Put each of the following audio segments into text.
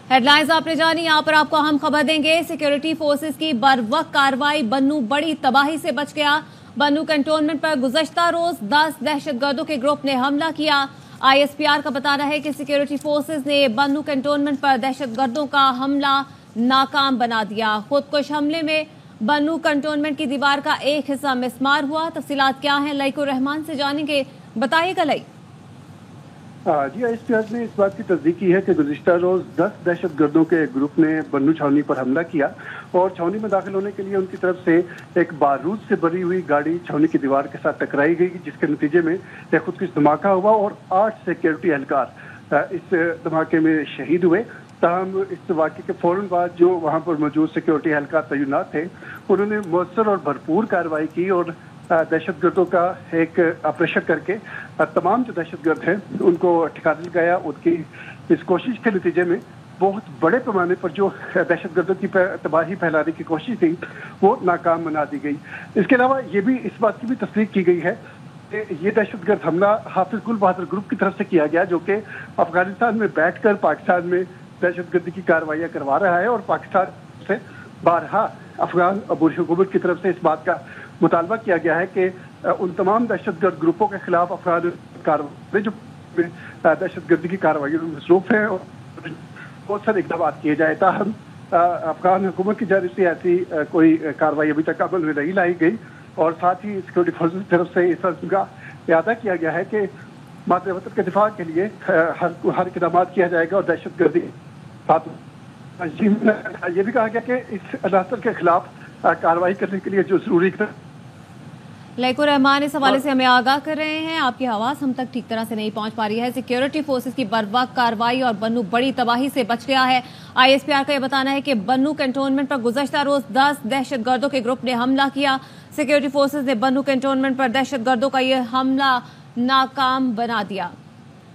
Headlines आपने जानी, यहाँ पर आपको अहम खबर देंगे। सिक्योरिटी फोर्सेस की बरवक्त कार्रवाई, बन्नू बड़ी तबाही से बच गया। बन्नू कैंटोनमेंट पर गुज़श्ता रोज 10 दहशतगर्दों के ग्रुप ने हमला किया। ISPR का बताना है कि सिक्योरिटी फोर्सेस ने बन्नू कैंटोनमेंट पर दहशतगर्दों का हमला नाकाम बना दिया। खुदकुश हमले में बन्नू कैंटोनमेंट की दीवार का एक हिस्सा मिस्मार हुआ। तफसीलात क्या हैं, लईकुर रहमान से जानेंगे। बताइएगा लई। जी, ISPR ने इस बात की तस्दीक की है कि गुज़िश्ता रोज 10 दहशतगर्दों के ग्रुप ने बन्नू छावनी पर हमला किया और छावनी में दाखिल होने के लिए उनकी तरफ से एक बारूद से भरी हुई गाड़ी छावनी की दीवार के साथ टकराई गई, जिसके नतीजे में एक खुदकुश धमाका हुआ और 8 सिक्योरिटी एहलकार इस धमाके में शहीद हुए। ताहम इस वाक़े के फौरन बाद जो वहाँ पर मौजूद सिक्योरिटी एहलकार तैनात थे, उन्होंने मौसर और भरपूर कार्रवाई की और दहशतगर्दों का एक ऑपरेशन करके तमाम जो दहशतगर्द हैं उनको ठिकाने लगाया। उनकी इस कोशिश के नतीजे में बहुत बड़े पैमाने पर जो दहशतगर्दों की तबाही फैलाने की कोशिश थी वो नाकाम बना दी गई। इसके अलावा ये भी इस बात की भी तस्दीक की गई है कि ये दहशतगर्द हमला हाफिज गुल बहादुर ग्रुप की तरफ से किया गया, जो कि अफगानिस्तान में बैठकर पाकिस्तान में दहशतगर्दी की कार्रवाइयाँ करवा रहा है और पाकिस्तान से बारहा अफगान अबूरी हुकूमत की तरफ से इस बात का मुतालबा किया गया है कि उन तमाम दहशतगर्द ग्रुपों के खिलाफ अफगान कार्रवाई जो दहशतगर्दी की कार्रवाइयों में मसरूफ है और बहुत सारे इक़दाम किए जाए। ताहम अफगान हुकूमत की जानिब से ऐसी कोई कार्रवाई अभी तक अमल में नहीं लाई गई और साथ ही सिक्योरिटी फोर्सेस की तरफ से इस का इरादा किया गया है कि मातृ वतन के दिफा के लिए हर इक़दाम किया जाएगा और दहशतगर्दी ये भी कहा गया कि इस अनासर के खिलाफ कार्रवाई करने के लिए जो जरूरी लईकुर रहमान इस हवाले से हमें आगाह कर रहे हैं। आपकी आवाज़ हम तक ठीक तरह से नहीं पहुंच पा रही है। सिक्योरिटी फोर्सेस की बर्वक्त कार्रवाई और बन्नू बड़ी तबाही से बच गया है। ISPR का यह बताना है कि बन्नू कैंटोनमेंट पर गुज़श्ता रोज 10 दहशतगर्दों के ग्रुप ने हमला किया। सिक्योरिटी फोर्सेस ने बन्नू कैंटोनमेंट पर दहशतगर्दों का यह हमला नाकाम बना दिया।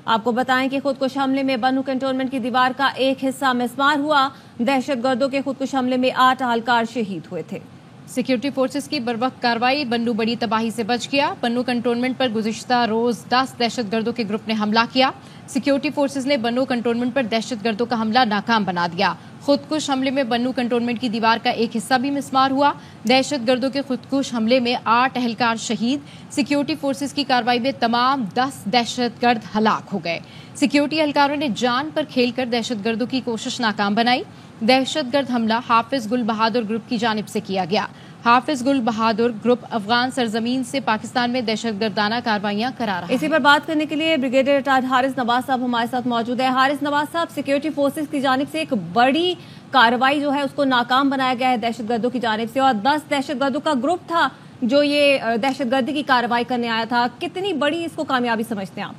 आपको बताएं कि खुदकुश हमले में बन्नू कैंटोनमेंट की दीवार का एक हिस्सा मिस्मार हुआ। दहशतगर्दों के खुदकुश हमले में 8 अहलकार शहीद हुए थे। सिक्योरिटी फोर्सेस की बरवक्त कार्रवाई, बन्नू बड़ी तबाही से बच गया। बन्नू कंटोनमेंट पर गुज़श्ता रोज 10 दहशतगर्दों के ग्रुप ने हमला किया। सिक्योरिटी फोर्सेस ने बन्नू कंटोनमेंट पर दहशतगर्दों का हमला नाकाम बना दिया। खुदकुश हमले में बन्नू कंटोनमेंट की दीवार का एक हिस्सा भी मिस्मार हुआ। दहशतगर्दों के खुदकुश हमले में 8 अहलकार शहीद। सिक्योरिटी फोर्सेस की कार्रवाई में तमाम 10 दहशतगर्द हलाक हो गए। सिक्योरिटी एहलकारों ने जान पर खेलकर दहशतगर्दों की कोशिश नाकाम बनाई। दहशतगर्द हमला हाफिज गुल बहादुर ग्रुप की जानिब से किया गया। हाफिज गुल बहादुर ग्रुप अफगान सरजमीन से पाकिस्तान में दहशतगर्दाना कार्रवाइयां करा रहा है। इसी पर बात करने के लिए ब्रिगेडियर रिटायर्ड हारिस नवाज साहब हमारे साथ मौजूद है। हारिस नवाज साहब, सिक्योरिटी फोर्सेस की जानिब से एक बड़ी कार्रवाई जो है उसको नाकाम बनाया गया है दहशतगर्दों की जानिब से, और 10 दहशतगर्दों का ग्रुप था जो ये दहशतगर्दी की कार्रवाई करने आया था। कितनी बड़ी इसको कामयाबी समझते हैं आप?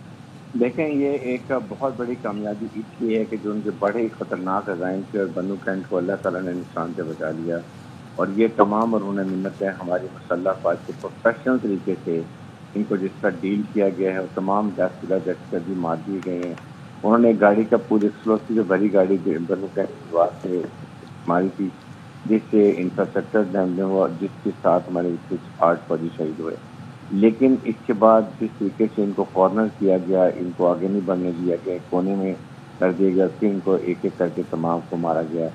देखें, ये एक बहुत बड़ी कामयाबी इसलिए है कि जो उनके बड़े ही खतरनाक अज़ाइम थे और बन्नू कैंट को अल्लाह ताला ने नुकसान से बचा लिया। और ये तमाम और उन्हें मिन्नत है हमारी मुसल्लह फ़ौज के प्रोफेशनल तरीके से इनको जिस तरह डील किया गया है और तमाम दहशतगर्दी मार दिए गए हैं। उन्होंने गाड़ी का पूरी एक्सप्लोसिव भरी गाड़ी बन्नू कैंट से मारी थी, जिससे इंफ्रास्ट्रक्चर डैमेज हुआ, जिसके साथ हमारे कुछ 8 फौजी शहीद हुए। लेकिन इसके बाद जिस तरीके से इनको कॉर्नर किया गया, इनको आगे नहीं बढ़ने दिया गया, कोने में कर दिया गया, फिर इनको एक एक करके तमाम को मारा गया,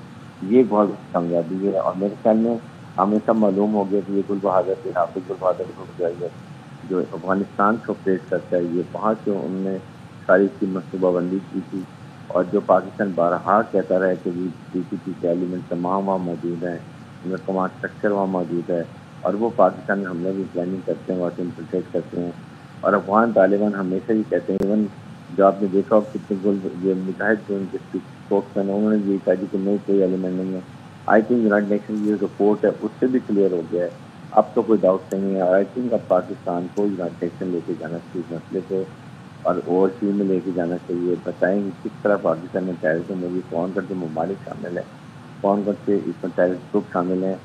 ये बहुत कामयाबी है। और मेरे ख्याल में हमें सब मालूम हो गया कि ये गुल बहादुर हाफिज गुल बहादुर ग्रुप जो अफगानिस्तान को ऑपरेट करता है, ये वहाँ से उन्होंने सारी इसकी मनसूबाबंदी की थी। और जो पाकिस्तान बारहा कहता रहा है कि PCP के एलिमेंट तमाम वहाँ मौजूद हैं, उनका कमांड स्ट्रक्चर वहाँ मौजूद है और वो पाकिस्तान में हमले की प्लानिंग करते हैं, वहाँ से इंफिल्ट्रेट करते हैं। और अफगान तालिबान हमेशा ही कहते हैं, इवन जो आपने देखा हो कितने ये मुजाहिद जो उनके स्पोक्समैन उन्होंने भी कहा कि नहीं कोई एलिमेंट नहीं है। आई थिंक यूनाइटेड नेशन की जो रिपोर्ट है उससे भी क्लियर हो गया है, अब तो कोई डाउट नहीं है। और आई थिंक अब पाकिस्तान को यूनाइटेड नेशन लेके जाना चाहिए इस मसले को और ओवरसीज में लेके जाना चाहिए। बताएंगे किस तरह पाकिस्तान में टेररिज्म में कौन कौन से ममालिक शामिल है, कौन कौन से इसमें टेररिस्ट ग्रुप शामिल हैं।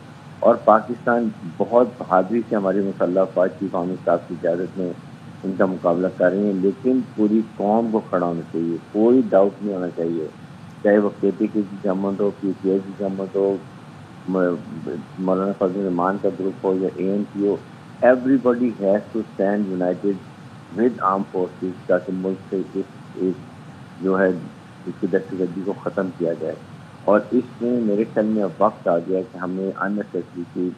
और पाकिस्तान बहुत बहादुरी से हमारी मुसल्लह फ़ौज की कौमी स्टाफ की क़यादत में इनका मुकाबला कर रही है। लेकिन पूरी कौम को खड़ा होना चाहिए, कोई डाउट नहीं होना चाहिए, चाहे वो KPK की जमात हो, PTI की जमात हो, मौलाना फजल रहमान का ग्रुप हो या ANC हो। Everybody has to stand united with arm forces ताकि मुल्क से इस जो है اس کی دہشت گردی کو ختم کیا جائے. اور اس میں میرے خیال میں اب وقت آ گیا کہ ہمیں اننیسیسری کی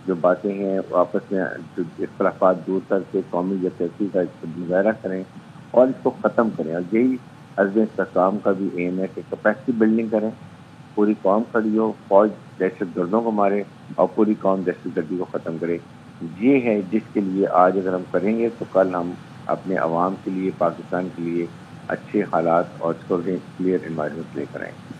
جو باتیں ہیں آپس میں جو اختلافات دور کر کے قومی یکجہتی کا مظاہرہ کریں اور اس کو ختم کریں. اور یہی عزم استحکام کا بھی ایم ہے کہ کیپیسٹی بلڈنگ کریں, پوری قوم کھڑی ہو, فوج دہشت گردوں کو مارے اور پوری قوم دہشت گردی کو ختم کرے. یہ ہے جس کے لیے آج اگر ہم کریں گے تو کل ہم اپنے عوام کے لیے, پاکستان کے لیے اچھے حالات اور کلیئر انوائرمنٹ لے کر آئیں گے.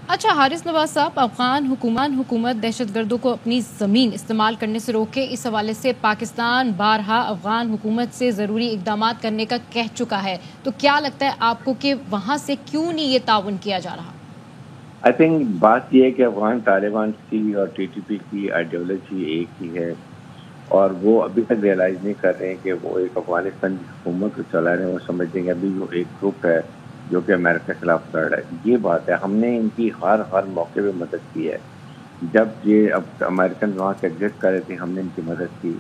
اچھا حارث نواز صاحب، افغان حکومت دہشت گردوں کو اپنی زمین استعمال کرنے سے روکے، اس حوالے سے پاکستان بارہا افغان حکومت سے ضروری اقدامات کرنے کا کہہ چکا ہے، تو کیا لگتا ہے آپ کو کہ وہاں سے کیوں نہیں یہ تعاون کیا جا رہا؟ آئی تھنک بات یہ ہے کہ افغان طالبان کی اور ٹی ٹی پی کی آئیڈیالوجی ایک ہی ہے اور وہ ابھی تک ریئلائز نہیں کر رہے ہیں کہ وہ ایک افغانستان کی حکومت کو چلا رہے ہیں. وہ سمجھتے ہیں کہ ابھی وہ ایک گروپ ہے جو کہ امریکہ کے خلاف لڑ رہا ہے. یہ بات ہے، ہم نے ان کی ہر موقع پہ مدد کی ہے. جب یہ اب امریکن وہاں سے ایگزٹ کر رہے تھے ہم نے ان کی مدد کی،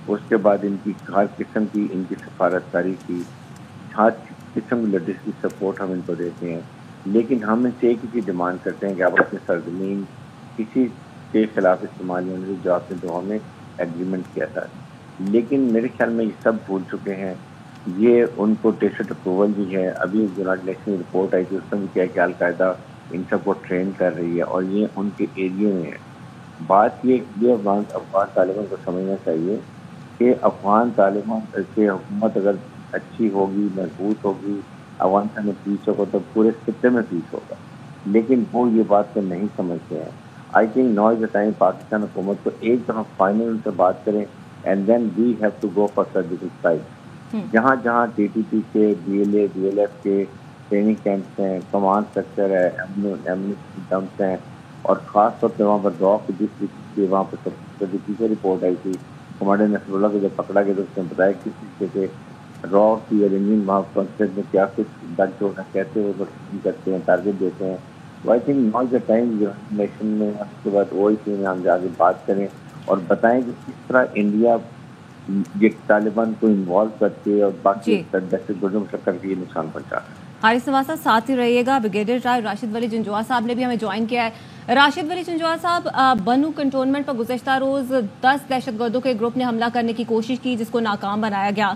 اس کے بعد ان کی ہر قسم کی ان کی سفارتکاری کی، ہر قسم کی لاجسٹک سپورٹ ہم ان کو دیتے ہیں. لیکن ہم ان سے ایک ہی ڈیمانڈ کرتے ہیں کہ آپ اپنی سرزمین کسی کے خلاف استعمال نہیں ہونے جو آپ نے جو ہمیں ایگریمنٹ کیا تھا. لیکن میرے خیال میں یہ سب بھول چکے ہیں. یہ ان کو ٹیسٹ اپروول بھی ہے. ابھی یونائٹڈ نیشن رپورٹ آئی تھی، اس میں بھی کیا کہ القاعدہ ان سب کو ٹرین کر رہی ہے اور یہ ان کے ایریے میں ہے. بات یہ افغان طالبان کو سمجھنا چاہیے کہ افغان طالبان سے حکومت اگر اچھی ہوگی، مضبوط ہوگی، افغانستان میں پیس ہوگا تو پورے خطے میں پیس ہوگا. لیکن وہ یہ بات کو نہیں سمجھتے ہیں. I think now is the time Pakistan حکومت کو ایک دفعہ فائنل ان سے بات کریں and then we have to go for surgical strike. جہاں جہاں ٹی ٹی پی کے، D L A, D L F کے ٹریننگ کیمپس ہیں، کمانڈ سٹرکچر ہے، ایمنسٹی کیمپس ہیں، اور خاص طور پہ وہاں پر ڈاک کی جس طریقے سے وہاں پر پیچھے رپورٹ آئی تھی کمانڈر نصر اللہ کو جب پکڑا گیا تو اس نے بتایا کس طریقے سے را کی ارینجنگ وہاں کانسپٹ میں کیا کچھ ڈگ ہونا، کیسے وہ کرتے ہیں، ٹارگیٹ دیتے ہیں. تو آئی think now is the time nation میں اس کے بعد او آئی سی میں ہم جا کے بات کریں اور بتائیں کہ کس طرح انڈیا یہ طالبان کو انوالو کرتے اور باقی دہشت گردوں کو کر کے یہ نقصان پہنچا رہا ہے. حارث نواز صاحب ساتھ ہی رہیے گا. بریگیڈیئر جنرل راشد ولی جنجوعہ صاحب نے بھی ہمیں جوائن کیا ہے. راشد ولی جنجوعہ صاحب، بنو کنٹونمنٹ پر گزشتہ روز 10 دہشت گردوں کے گروپ نے حملہ کرنے کی کوشش کی جس کو ناکام بنایا گیا.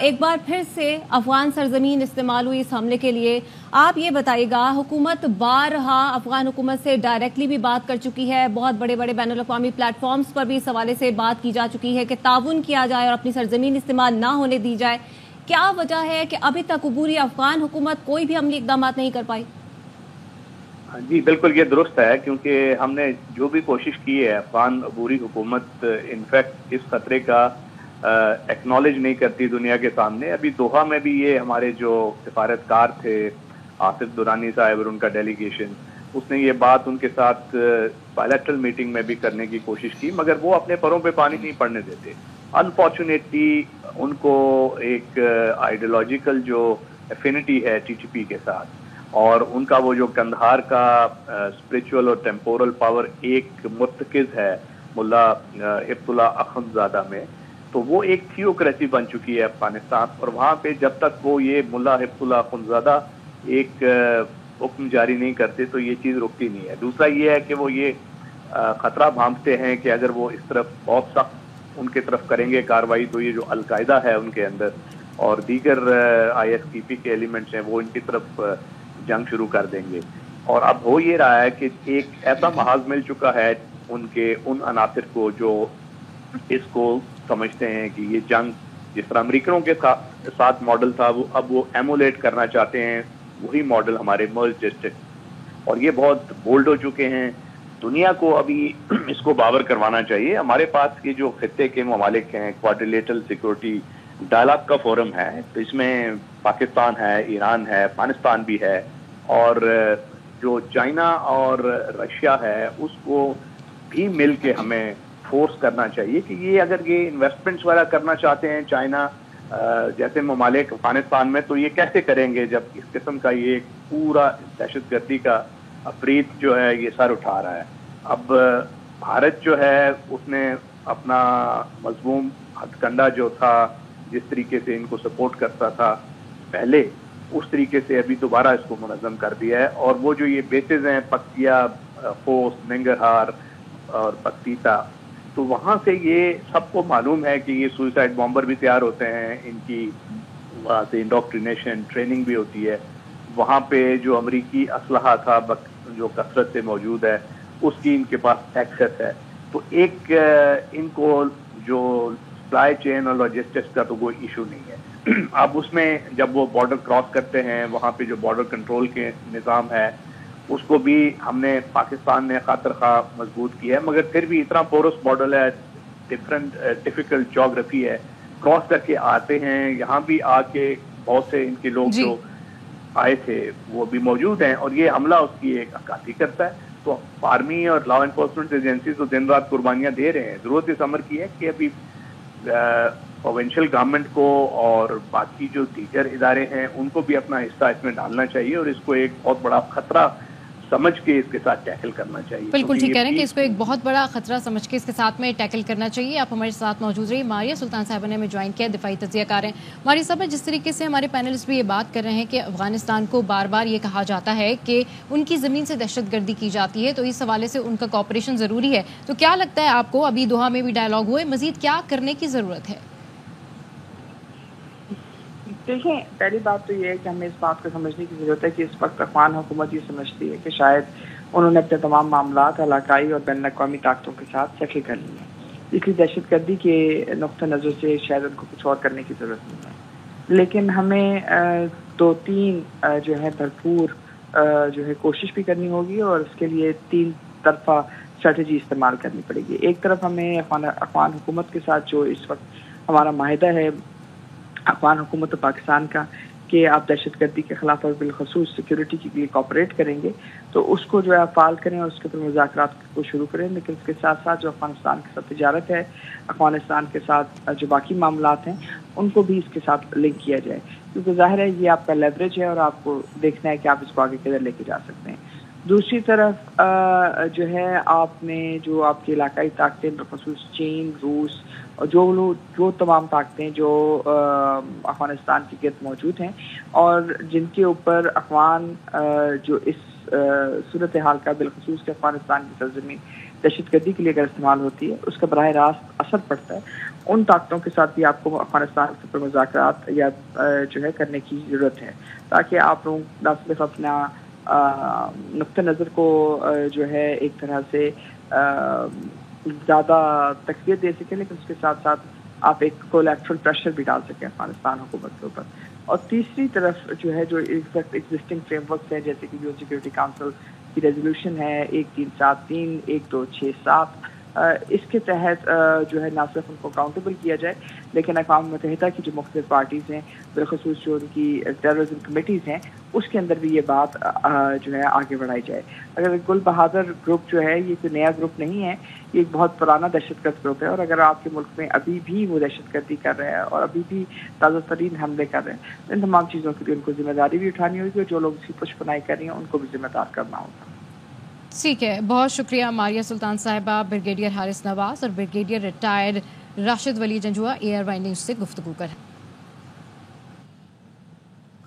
ایک بار پھر سے افغان سرزمین استعمال ہوئی اس حملے کے لیے. آپ یہ بتائیے گا، حکومت بارہا افغان حکومت سے ڈائریکٹلی بھی بات کر چکی ہے، بہت بڑے بڑے بین الاقوامی پلیٹ فارمز پر بھی اس حوالے سے بات کی جا چکی ہے کہ تعاون کیا جائے اور اپنی سرزمین استعمال نہ ہونے دی جائے. کیا وجہ ہے کہ ابھی تک عبوری افغان حکومت کوئی بھی عملی اقدامات نہیں کر پائی؟ جی بالکل یہ درست ہے، کیونکہ ہم نے جو بھی کوشش کی ہے افغان عبوری حکومت انفیکٹ اس خطرے کا ایکنالج نہیں کرتی دنیا کے سامنے. ابھی دوحہ میں بھی یہ ہمارے جو سفارتکار تھے آصف درانی صاحب اور ان کا ڈیلیگیشن، اس نے یہ بات ان کے ساتھ بائلیٹرل میٹنگ میں بھی کرنے کی کوشش کی، مگر وہ اپنے پروں پہ پانی نہیں پڑنے دیتے. انفارچونیٹلی ان کو ایک آئیڈیالوجیکل جو افینٹی ہے ٹی ٹی پی کے ساتھ، اور ان کا وہ جو قندھار کا اسپرچول اور ٹیمپورل پاور ایک مرتکز ہے ملا ہبت اللہ اخندزادہ میں، تو وہ ایک تھیوکریسی بن چکی ہے افغانستان. اور وہاں پہ جب تک وہ یہ ملا ہبت اللہ اخندزادہ ایک حکم جاری نہیں کرتے تو یہ چیز رکتی نہیں ہے. دوسرا یہ ہے کہ وہ یہ خطرہ بھانپتے ہیں کہ اگر وہ اس طرف بہت سخت ان کی طرف کریں گے کاروائی تو یہ جو القاعدہ ہے ان کے اندر اور دیگر آئی ایس پی پی کے ایلیمنٹس ہیں وہ ان کی طرف جنگ شروع کر دیں گے. اور اب ہو یہ رہا ہے کہ ایک ایسا محاذ مل چکا ہے ان عناصر کو جو اس کو سمجھتے ہیں کہ یہ جنگ جس طرح امریکنوں کے ساتھ ماڈل تھا وہ اب وہ ایمولیٹ کرنا چاہتے ہیں وہی ماڈل ہمارے مرج ڈسٹرکٹ، اور یہ بہت بولڈ ہو چکے ہیں. دنیا کو ابھی اس کو باور کروانا چاہیے. ہمارے پاس یہ جو خطے کے ممالک ہیں کوارٹرلیٹرل سیکورٹی ڈائلاگ کا فورم ہے، تو اس میں پاکستان ہے، ایران ہے، افغانستان بھی ہے، اور جو چائنا اور رشیا ہے اس کو بھی مل کے ہمیں فورس کرنا چاہیے کہ یہ اگر یہ انویسٹمنٹس وغیرہ کرنا چاہتے ہیں چائنا جیسے ممالک افغانستان میں، تو یہ کیسے کریں گے جب اس قسم کا یہ پورا دہشت گردی کا افریت جو ہے یہ سر اٹھا رہا ہے. اب بھارت جو ہے اس نے اپنا مضموم ہتھ کنڈا جو تھا جس طریقے سے ان کو سپورٹ کرتا تھا پہلے، उस तरीके से अभी दोबारा इसको मुनज़्ज़म कर दिया है। और वो जो ये बेसेस हैं पक्तिया, फोर्स, नंगरहार और पक्तीता, तो वहाँ से ये सबको मालूम है कि ये सुसाइड बॉम्बर भी तैयार होते हैं, इनकी वहाँ से इंडोक्ट्रिनेशन ट्रेनिंग भी होती है। वहाँ पे जो अमरीकी असलहा था जो कसरत से मौजूद है, उसकी इनके पास एक्सेस है। तो एक इनको जो सप्लाई चेन और लॉजिस्टिक्स का तो कोई इशू नहीं है। अब उसमें जब वो बॉर्डर क्रॉस करते हैं, वहाँ पे जो बॉर्डर कंट्रोल के निज़ाम है उसको भी हमने पाकिस्तान ने खातिर खा मजबूत किया है, मगर फिर भी इतना पोरस बॉर्डर है, डिफिकल्ट जोग्राफी है, क्रॉस करके आते हैं। यहाँ भी आके बहुत से इनके लोग जो आए थे वो भी मौजूद हैं और ये हमला उसकी एक अक्कासी करता है। तो आर्मी और लॉ एनफोर्समेंट एजेंसी तो दिन रात कुर्बानियां दे रहे हैं। जरूरत इस अमर की है कि अभी प्रोविंशियल गवर्नमेंट को और बाकी जो दीगर इदारे हैं उनको भी अपना हिस्सा इसमें डालना चाहिए और इसको एक बहुत बड़ा खतरा समझ के इसके साथ टैकल करना चाहिए। बिल्कुल ठीक कह रहे हैं कि इसको एक बहुत बड़ा खतरा समझ के इसके साथ में टैकल करना चाहिए। आप हमारे साथ मौजूद रहिए। मारिया सुल्तान साहिबा ने हमें ज्वाइन किया, दिफाई तज्ज़ियाकार हैं। मारिया साहब, जिस तरीके से हमारे पैनलिस्ट भी ये बात कर रहे हैं कि अफगानिस्तान को बार बार ये कहा जाता है कि उनकी ज़मीन से दहशतगर्दी की जाती है, तो इस हवाले से उनका कॉपरेशन ज़रूरी है। तो क्या लगता है आपको, अभी दोहा में भी डायलॉग हुए, मज़ीद क्या करने की ज़रूरत है? देखें, पहली बात तो ये है कि हमें इस बात को समझने की ज़रूरत है कि इस वक्त अफगान हुकूमत ये समझती है कि शायद उन्होंने अपने तमाम मामलात इलाकाई और बैन अक़वामी ताकतों के साथ सेटल कर लिए हैं, इसलिए दहशतगर्दी के नुक़्ता नज़र से शायद उनको कुछ और करने की ज़रूरत नहीं है। लेकिन हमें 2-3 जो है भरपूर जो है कोशिश भी करनी होगी और उसके लिए 3 तरफा स्ट्रेटजी इस्तेमाल करनी पड़ेगी। एक तरफ हमें अफगान हुकूमत के साथ जो इस वक्त हमारा माहिदा है अफगान हुकूमत पाकिस्तान का कि आप दहशतगर्दी के खिलाफ और बिलखसूस सिक्योरिटी के लिए कॉपरेट करेंगे, तो उसको जो है फाल करें और उसके ऊपर मुज़ाकरात को शुरू करें। लेकिन उसके साथ साथ जो अफगानिस्तान के साथ तिजारत है, अफगानिस्तान के साथ जो बाकी मामलात हैं, उनको भी इसके साथ लिंक किया जाए, क्योंकि ज़ाहिर है ये आपका लेवरेज है और आपको देखना है कि आप इसको आगे किधर लेके जा सकते हैं। दूसरी तरफ जो है आपने जो आपकी इलाकाई ताकतें बिलखसूस चीन, रूस और जो तमाम ताकतें जो अफगानिस्तान के गिर्द मौजूद हैं और जिनके ऊपर अफगान जो इस सूरत हाल का बिलखसूस के अफगानिस्तान की सरजमीन दहशतगर्दी के लिए अगर इस्तेमाल होती है उसका बराह रास्त असर पड़ता है, उन ताकतों के साथ भी आपको अफगानिस्तान के ऊपर मुज़ाकरात या जो है करने की ज़रूरत है, ताकि आप लोग न सिर्फ अपना नुक्ते नज़र को जो है एक तरह से ज़्यादा तक़वियत दे सकें, लेकिन उसके साथ साथ आप एक कोलैटरल प्रेशर भी डाल सकें अफगानिस्तान हुकूमत के ऊपर। और तीसरी तरफ जो है जो इस वक्त एग्जिस्टिंग फ्रेमवर्क है, जैसे कि यूएन सिक्योरिटी काउंसिल की रेजोल्यूशन है 1373, 1267, इसके तहत जो है ना सिर्फ उनको अकाउंटेबल किया जाए, लेकिन अक़वाम मुत्तहिदा की जो मुख्तलिफ पार्टीज़ हैं, बिलखसूस जो उनकी टेररिज्म कमेटीज़ हैं, उसके अंदर भी ये बात जो है आगे बढ़ाई जाए। अगर गुल बहादुर ग्रुप जो है ये कोई नया ग्रुप नहीं है, ये एक बहुत पुराना दहशतगर्द ग्रुप है और अगर आपके मुल्क में अभी भी वो दहशतगर्दी कर रहे हैं और अभी भी ताज़ा तरीन हमले कर रहे हैं, इन तमाम चीज़ों के लिए उनको जिम्मेदारी भी उठानी होगी और जो लोग इसकी पुष्पनाई कर रही हैं उनको भी जिम्मेदार करना होगा। ठीक है, बहुत शुक्रिया मारिया सुल्तान साहिबा, ब्रिगेडियर हारिस नवाज और ब्रिगेडियर रिटायर्ड राशिद वली जंजुआ ARY न्यूज़ से गुफ्तगू कर।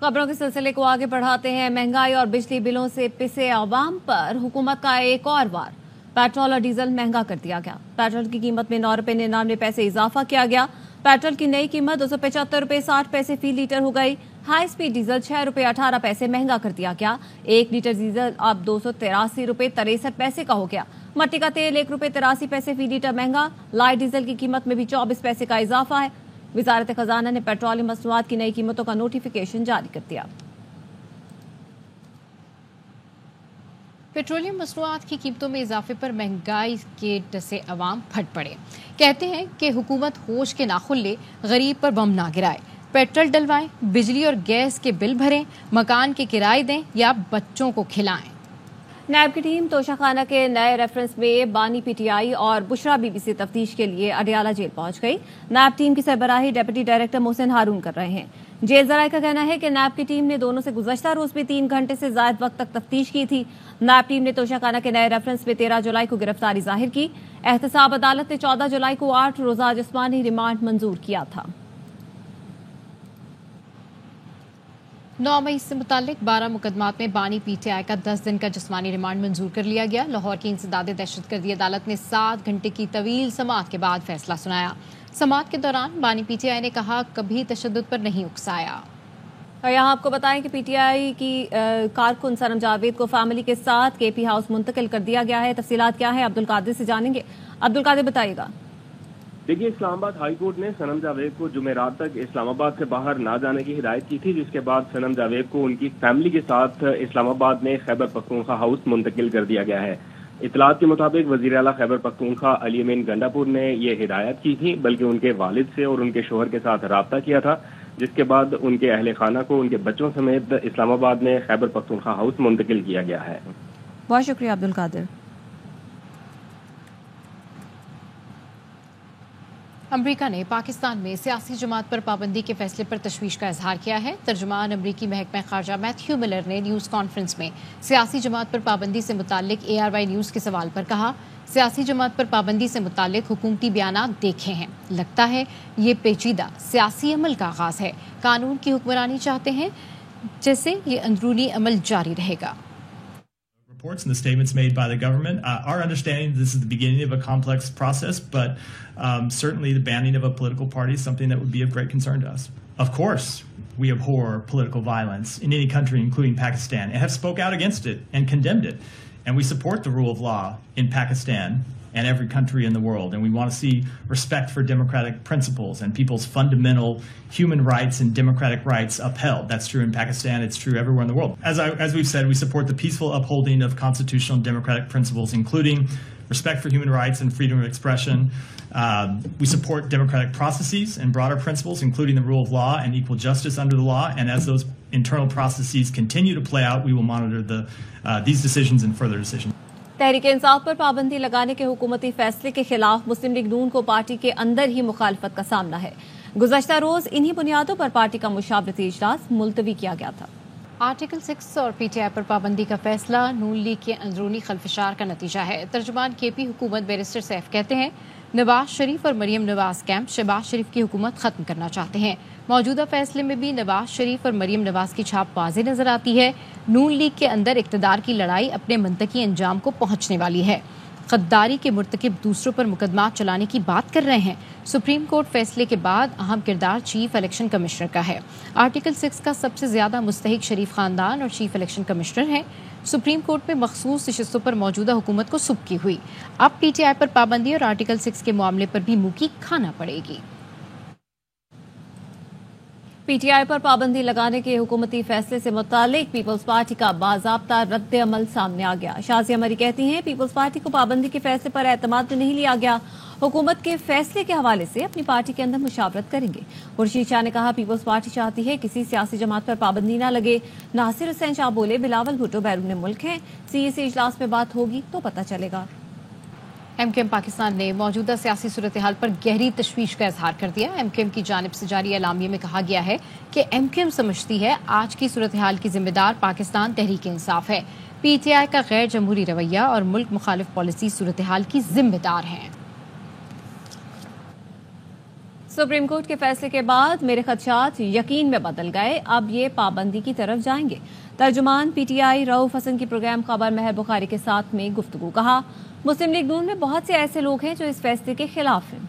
खबरों के सिलसिले को आगे बढ़ाते हैं। महंगाई और बिजली बिलों से पिसे आवाम पर हुकूमत का एक और वार। पेट्रोल और डीजल महंगा कर दिया गया। पेट्रोल की कीमत में 9.99 इजाफा किया गया। पेट्रोल की नई कीमत 275.60 फी लीटर हो गई। हाई स्पीड डीजल 6.18 महंगा कर दिया गया। 1 लीटर डीजल अब 283.63 का हो गया। मट्टी का तेल 1.83 फी लीटर महंगा। लाइट डीजल की कीमत में भी 24 पैसे का इजाफा है। वजारत खजाना ने पेट्रोलियम मसनूआत की नई कीमतों का नोटिफिकेशन जारी कर दिया। पेट्रोलियम मसनूआत की कीमतों में इजाफे पर महंगाई के डसे अवाम फट पड़े। कहते हैं कि हुकूमत होश के नाखुन ले, गरीब पर बम ना गिराए। पेट्रोल डलवाएं, बिजली और गैस के बिल भरें, मकान के किराए दें या बच्चों को खिलाएं। नैब की टीम तोशाखाना के नए रेफरेंस में बानी PTI और बुशरा बीबी से तफ्तीश के लिए अडियाला जेल पहुंच गई। नैब टीम की सरबराही डेप्यूटी डायरेक्टर मोहसिन हारून कर रहे हैं। जेल जराये का कहना है कि नैब की टीम ने दोनों से गुज़श्ता रोज भी 3 घंटे से ज्यादा वक्त तक तफ्तीश की थी। नैब टीम ने तोशाखाना के नए रेफरेंस में 13 जुलाई को गिरफ्तारी जाहिर की। एहतसाब अदालत ने 14 जुलाई को 8 रोजा जिस्मानी रिमांड मंजूर किया था। 9 मई से मुतालिक 12 मुकदमात में बानी PTI का 10 दिन का जिस्मानी रिमांड मंजूर कर लिया गया। लाहौर की इंसदाद दहशतगर्दी अदालत ने 7 घंटे की तवील समाअत के बाद फैसला सुनाया। समाअत के दौरान बानी PTI ने कहा कभी तशद्दुद पर नहीं उकसाया। और यहाँ आपको बताएं कि PTI की कारकुन सनम जावेद को फैमिली के साथ KP हाउस मुंतकिल कर दिया गया है। तफसीलात क्या है अब्दुल कादिर से जानेंगे। अब्दुल कादिर बताइएगा। देखिए, इस्लामाबाद हाई कोर्ट ने सनम जावेद को जुमेरात तक इस्लामाबाद से बाहर ना जाने की हिदायत की थी, जिसके बाद सनम जावेद को उनकी फैमिली के साथ इस्लामाबाद में खैबर पख्तूनख्वा हाउस मुंतकिल कर दिया गया है। इतलात के मुताबिक वजीर आला खैबर पख्तूनख्वा अली अमीन गंडापुर ने ये हिदायत की थी, बल्कि उनके वालिद से और उनके शोहर के साथ राब्ता किया था, जिसके बाद उनके अहले खाना को उनके बच्चों समेत इस्लामाबाद में खैबर पख्तूनख्वा हाउस मुंतकिल किया गया है। बहुत शुक्रिया अब्दुल कादिर। अमरीका ने पाकिस्तान में सियासी जमात पर पाबंदी के फैसले पर तशवीश का इजहार किया है। तर्जुमान अमरीकी महकमा खारजा मैथ्यू मिलर ने न्यूज़ कॉन्फ्रेंस में सियासी जमात पर पाबंदी से मुतालिक ARY न्यूज़ के सवाल पर कहा, सियासी जमात पर पाबंदी से मुतालिक हुकूमती बयानात देखे हैं, लगता है ये पेचीदा सियासी अमल का आगाज है। कानून की हुक्मरानी चाहते हैं, जैसे ये अंदरूनी अमल जारी रहेगा। Reports and the statements made by the government. Our understanding this is the beginning of a complex process, but certainly the banning of a political party is something that would be of great concern to us. Of course, we abhor political violence in any country, including Pakistan, and have spoke out against it and condemned it. And we support the rule of law in Pakistan and every country in the world. And we want to see respect for democratic principles and people's fundamental human rights and democratic rights upheld. That's true in Pakistan. It's true everywhere in the world. As we've said, we support the peaceful upholding of constitutional and democratic principles, including respect for human rights and freedom of expression. We support democratic processes and broader principles, including the rule of law and equal justice under the law. And as those internal processes continue to play out, we will monitor these decisions and further decisions. Tehreek Insaf पर पाबंदी लगाने के हुकूमती फैसले के खिलाफ मुस्लिम league नून को party के अंदर ही मुखालफत का सामना है। गुज़श्ता रोज इन्हीं बुनियादों पर पार्टी का मुशावरती इजलास मुलतवी किया गया था। आर्टिकल 6 और PTI पर पाबंदी का फैसला नून लीग के अंदरूनी खलफशार का नतीजा है। तर्जुमान KP हुकूमत बैरिस्टर सैफ कहते हैं, नवाज शरीफ और मरियम नवाज कैंप शहबाज शरीफ की हुकूमत खत्म करना चाहते हैं। मौजूदा फैसले में भी नवाज शरीफ और मरियम नवाज की छाप वाज़ेह नजर आती है। नून लीग के अंदर इक़्तिदार की लड़ाई अपने मंतकी अंजाम को पहुंचने वाली है। गद्दारी के मुर्तकिब दूसरों पर मुकदमा चलाने की बात कर रहे हैं। सुप्रीम कोर्ट फैसले के बाद अहम किरदार चीफ इलेक्शन कमिश्नर का है। आर्टिकल 6 का सबसे ज्यादा मुस्तहिक शरीफ खानदान और चीफ इलेक्शन कमिश्नर है। सुप्रीम कोर्ट में मखसूस नशिस्तों पर मौजूदा हुकूमत को सुबकी हुई। अब PTI पर पाबंदी और आर्टिकल 6 के मामले पर भी मुकी खाना पड़ेगी। PTI पर पाबंदी लगाने के हुकूमती फैसले से मुतालिक पीपल्स पार्टी का बाज़ाब्ता रद्द अमल सामने आ गया। शाज़िया मरी कहती हैं, पीपल्स पार्टी को पाबंदी के फैसले पर एतमाद में नहीं लिया गया। हुकूमत के फैसले के हवाले से अपनी पार्टी के अंदर मुशावरत करेंगे। खुर्शीद शाह ने कहा, पीपल्स पार्टी चाहती है किसी सियासी जमात पर पाबंदी न लगे। नासिर हुसैन शाह बोले, बिलावल भुट्टो बैरून मुल्क हैं, CEC इजलास में बात होगी तो पता चलेगा। MKM पाकिस्तान ने मौजूदा सियासी सूरत हाल पर गहरी तशवीश का इजहार कर दिया। MKM की जानिब से जारी एलामिये में कहा गया है कि MKM समझती है आज की सूरत हाल की जिम्मेदार पाकिस्तान तहरीक इंसाफ है। PTI का गैर जमहूरी रवैया और मुल्क मुखालिफ पॉलिसी सूरत हाल की जिम्मेदार हैं। सुप्रीम कोर्ट के फैसले के बाद मेरे खदशात यकीन में बदल गए, अब ये पाबंदी की तरफ जाएंगे। तर्जुमान PTI रऊफ हसन की प्रोग्राम खबर महर बुखारी के साथ में गुफ्तगू। कहा, मुस्लिम लीग नून में बहुत से ऐसे लोग हैं जो इस फैसले के खिलाफ हैं।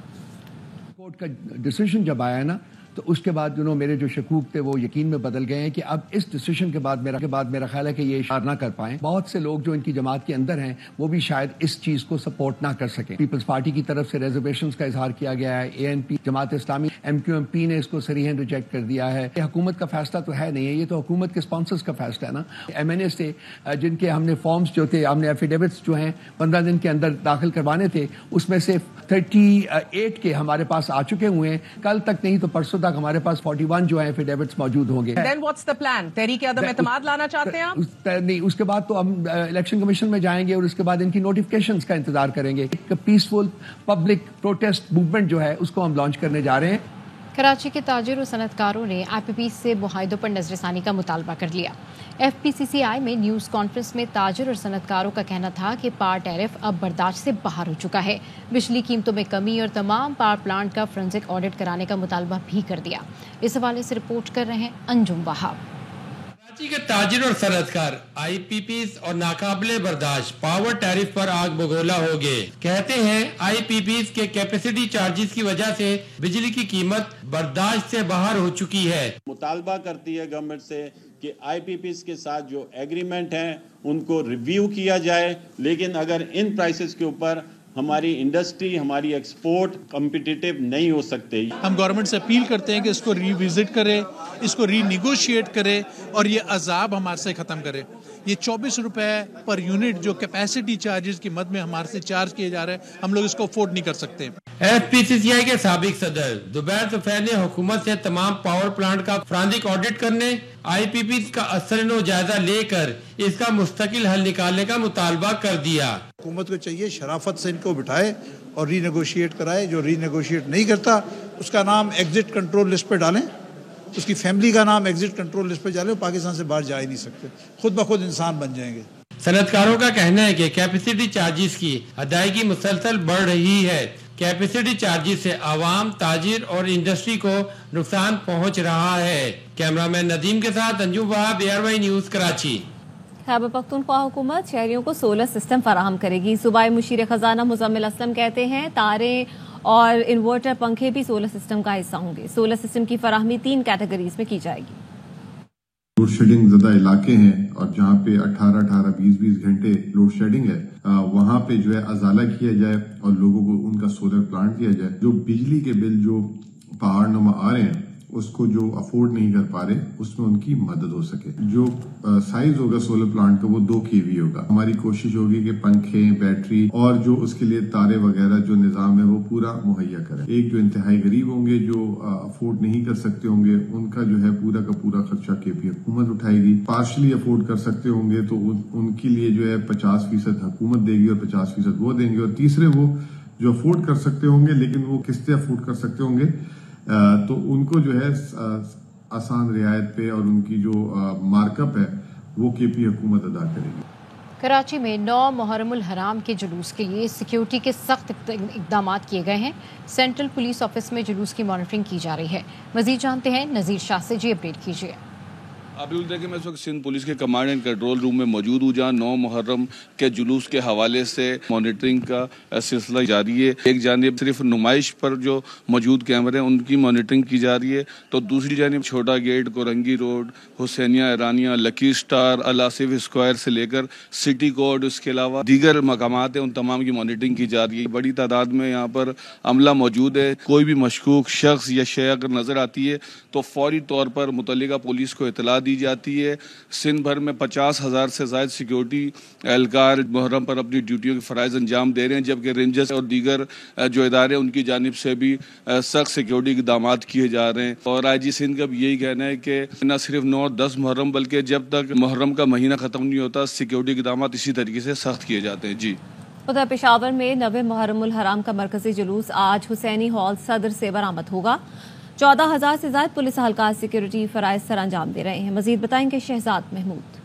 कोर्ट का डिसीजन जब आया ना, तो उसके बाद मेरे जो शकूक थे वो यकीन में बदल गए हैं कि अब इस डिसीजन के बाद मेरा ख्याल है कि ये इशार ना कर पाएं। बहुत से लोग जो इनकी जमात के अंदर हैं वो भी शायद इस चीज को सपोर्ट ना कर सकें। पीपल्स पार्टी की तरफ से रिजर्वेशंस का इजहार किया गया है। ANP जमात इस्लामी MQMP ने इसको सरीहन रिजेक्ट कर दिया है। ये हुकूमत का फैसला तो है नहीं है, ये तो हुकूमत के स्पॉन्सर्स का फैसला है ना। MNA से जिनके हमने फॉर्म्स जो थे, हमने एफिडेविट्स जो हैं 15 दिन के अंदर दाखिल करवाने थे, उसमें से 38 के हमारे पास आ चुके हुए हैं। कल तक नहीं तो परसों तक हमारे पास 41 जो है एफिडेविट्स मौजूद होंगे। Then what's the plan? तहरीक-ए-आदम एतमाद लाना चाहते हैं आप? नहीं, उसके बाद तो हम इलेक्शन कमीशन में जाएंगे और उसके बाद इनकी नोटिफिकेशंस का इंतजार करेंगे। एक पीसफुल पब्लिक प्रोटेस्ट मूवमेंट जो है उसको हम लॉन्च करने जा रहे हैं। कराची के ताजिर और सनतकारों ने IPP से मुआहिदों पर नजरसानी का मुतालबा कर लिया। FPCCI में न्यूज़ कॉन्फ्रेंस में ताजिर और सनतकारों का कहना था कि पावर टैरिफ अब बर्दाश्त से बाहर हो चुका है। बिजली कीमतों में कमी और तमाम पावर प्लांट का फोरेंसिक ऑडिट कराने का मुतालबा भी कर दिया। इस हवाले से रिपोर्ट कर रहे हैं अंजुम वहाब। कराची के ताजिर और सनअतकार IPPs और नाकाबिले बर्दाश्त पावर टैरिफ पर आग बगोला हो गए। कहते हैं IPPs के कैपेसिटी चार्जेस की वजह से बिजली की कीमत बर्दाश्त से बाहर हो चुकी है। मुतालबा करती है गवर्नमेंट से कि IPPs के साथ जो एग्रीमेंट हैं उनको रिव्यू किया जाए, लेकिन अगर इन प्राइसेस के ऊपर हमारी इंडस्ट्री, हमारी एक्सपोर्ट कम्पिटिटिव नहीं हो सकते। हम गवर्नमेंट से अपील करते हैं कि इसको रीविजिट करे, इसको रीनिगोशिएट करे और ये अजाब हमारे से ख़त्म करे। ये 24 रुपए पर यूनिट जो कैपेसिटी चार्जेस की मद में हमारे से चार्ज किए जा रहे हैं, हम लोग इसको अफोर्ड नहीं कर सकते। FPCCI के साबिक सदर जुबैर सुफैर ने हुकूमत से तमाम पावर प्लांट का फ्रांजिक ऑडिट करने, IPPs का असर जायजा लेकर इसका मुस्तकिल हल निकालने का मुतालबा कर दिया। हुकूमत को चाहिए शराफत से इनको बिठाए और रीनेगोशिएट कराए। जो रीनेगोशिएट नहीं करता उसका नाम एग्जिट कंट्रोल लिस्ट पे डालें, उसकी फैमिली का नाम एग्जिट कंट्रोल लिस्ट पे डालें, पाकिस्तान से बाहर जा ही नहीं सकते, खुद ब खुद इंसान बन जाएंगे। सनअतकारों का कहना है कि कैपेसिटी चार्जेस की अदायगी मुसलसल बढ़ रही है। कैपेसिटी चार्जेस से आवाम, ताजिर और इंडस्ट्री को नुकसान पहुंच रहा है। कैमरामैन नदीम के साथ अंजू वहाब, ARY न्यूज कराची। खैबर पख्तूनख्वा हुकूमत शहरियों को सोलर सिस्टम फराहम करेगी। सूबाई मुशीर खजाना मुजम्मिल असलम कहते हैं तारे और इन्वर्टर पंखे भी सोलर सिस्टम का हिस्सा होंगे। सोलर सिस्टम की फराहमी 3 कैटेगरीज में की जाएगी। लोड शेडिंग ज़्यादा इलाके हैं और जहाँ पे 18-18, 20-20 घंटे लोड शेडिंग है, वहाँ पे जो है अजाला किया जाए और लोगों को उनका सोलर प्लांट दिया जाए। जो बिजली के बिल जो पहाड़ नुमा आ रहे हैं उसको जो अफोर्ड नहीं कर पा रहे, उसमें उनकी मदद हो सके। जो साइज होगा सोलर प्लांट का वो 2 kV होगा। हमारी कोशिश होगी कि पंखे, बैटरी और जो उसके लिए तारे वगैरह जो निजाम है वो पूरा मुहैया करें। एक जो इंतहाई गरीब होंगे, जो अफोर्ड नहीं कर सकते होंगे, उनका जो है पूरा का पूरा खर्चा KP हुकूमत उठाएगी। पार्शली अफोर्ड कर सकते होंगे तो उनके लिए जो है 50% हुकूमत देगी और 50% वो देंगे। और तीसरे वो जो अफोर्ड कर सकते होंगे लेकिन वो किस्तें अफोर्ड कर सकते होंगे तो उनको जो है आसान रियायत पे और उनकी जो मार्कअप है वो KP हुकूमत अदा करेगी। कराची में 9 मुहर्रमुल हराम के जुलूस के लिए सिक्योरिटी के सख्त इक़दाम किए गए हैं। सेंट्रल पुलिस ऑफिस में जुलूस की मॉनिटरिंग की जा रही है। मजीद जानते हैं नज़ीर शाह से, जी अपडेट कीजिए। आप बिल्कुल देखिए, मैं इस वक्त सिंध पुलिस के कमांड एंड कंट्रोल रूम में मौजूद हूँ, जहाँ 9 मुहर्रम के जुलूस के हवाले से मॉनिटरिंग का सिलसिला जारी है। एक जानिब सिर्फ नुमाइश पर जो मौजूद कैमरे हैं उनकी मॉनिटरिंग की जा रही है, तो दूसरी जानिब छोटा gate, Korangi road, Hussainia Irania, lucky star, Al Asif square से लेकर सिटी कोड, उसके अलावा दीगर मकामात हैं, उन तमाम की मॉनिटरिंग की जा रही है। बड़ी तादाद में यहाँ पर अमला मौजूद है। कोई भी मशकूक शख्स या शय अगर नजर आती है तो फौरी तौर पर मुतल्लिका पुलिस को इतला दी जाती है। सिंध भर में 50,000 से ज्यादा सिक्योरिटी एहलकार मुहर्रम पर अपनी ड्यूटियों के फराइज अंजाम दे रहे हैं, जबकि रेंजर्स और दीगर जो इदारे उनकी जानिब से भी सख्त सिक्योरिटी इक़दाम किए जा रहे हैं। और IG सिंध का भी यही कहना है कि न सिर्फ 9 और 10 मुहर्रम बल्कि जब तक मुहर्रम का महीना खत्म नहीं होता सिक्योरिटी इक़दाम इसी तरीके से सख्त किए जाते हैं। जी, उधर पेशावर में 9वें मुहर्रमुल हराम का मरकजी जुलूस आज हुसैनी हॉल सदर से बरामद होगा। 14,000 से ज्यादा पुलिस अहलकार सिक्योरिटी फराइज सर अंजाम दे रहे हैं। मजीद बताएंगे शहजाद महमूद।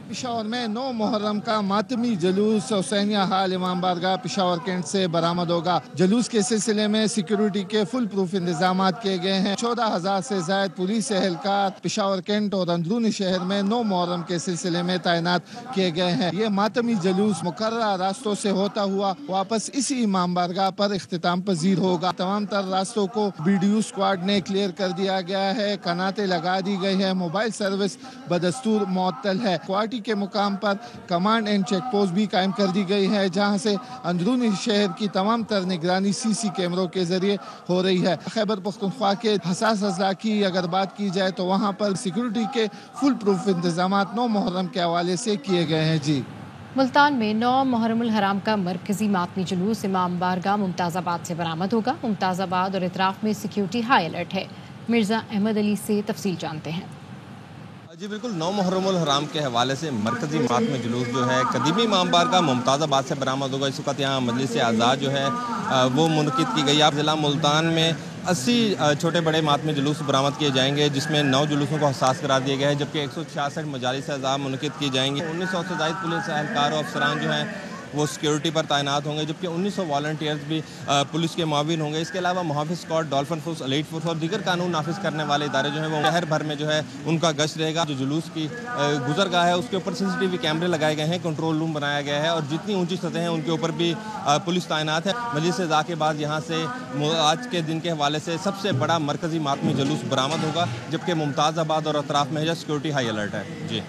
पेशावर में 9 मुहर्रम का मातमी जुलूस हुसैनिया हाल इमाम बारगाह पेशावर कैंट से बरामद होगा। जुलूस के सिलसिले में सिक्योरिटी के फुल प्रूफ इंतजाम किए गए हैं। 14,000 से ज्यादा पुलिस एहलकार पेशावर कैंट और अंदरूनी शहर में 9 मुहर्रम के सिलसिले में तैनात किए गए हैं। ये मातमी जुलूस मुकर्रर रास्तों से होता हुआ वापस इसी इमाम बारगाह पर इख्तिताम पजीर होगा। तमाम तर रास्तों को BDU स्क्वाड ने क्लियर कर दिया गया है, कनाते लगा दी गई है, मोबाइल सर्विस बदस्तूर मुअत्तल है। के मुकाम पर कमांड एंड चेक पोस्ट भी कायम कर दी गई है, जहां से अंदरूनी शहर की तमाम तर निगरानी CC कैमरों के जरिए हो रही है। खैबर पख्तूनख्वा के हसास अजला की अगर बात की जाए तो वहां पर सिक्योरिटी के फुल प्रूफ इंतजाम 9 मुहर्रम के हवाले से किए गए हैं। जी, मुल्तान में 9 मुहर्रमुल हराम का मरकजी मातमी जुलूस इमाम बारगाह मुमताज़ाबाद से बरामद होगा। मुमताज़ाबाद और इतराफ में सिक्योरिटी हाई अलर्ट है। मिर्जा अहमद अली से तफसील जानते हैं। जी बिल्कुल, 9 मुहर्रमुल हराम के हवाले से मरकजी मातमी जुलूस जो है कदीमी इमाम बारगाह मुमताज़ाबाद से बरामद होगा। इस वक्त यहाँ मजलिस आज़ाद जो है वो मुनक़िद की गई। आप ज़िला मुल्तान में 80 छोटे बड़े मातमी जुलूस बरामद किए जाएंगे, जिसमें 9 जुलूसों को हसास करार दिया गया है, जबकि 166 मजालिस आज़ाद मुनक़िद की जाएंगी। 1900 से ज़ायद पुलिस एहलकार और अफसरान जो हैं वो सिक्योरिटी पर तैनात होंगे, जबकि 1900 वॉलंटियर्स भी पुलिस के मुआविन होंगे। इसके अलावा मुहाफिज squad, dolphin force, elite force और दीगर कानून नाफिज करने वाले इदारे जो हैं वो शहर भर में जो है उनका गश्त रहेगा। जो जुलूस की गुजरगाह है उसके ऊपर CCTV कैमरे लगाए गए हैं, कंट्रोल रूम बनाया गया है और जितनी ऊंची सतह हैं उनके ऊपर भी पुलिस तैनात है। मजलिस इज़ा के बाद यहाँ से आज के दिन के हवाले से सबसे बड़ा मरकजी मातमी जुलूस बरामद होगा, जबकि मुमताज़ाबाद और अतराफ में सिक्योरिटी हाई अलर्ट है। जी।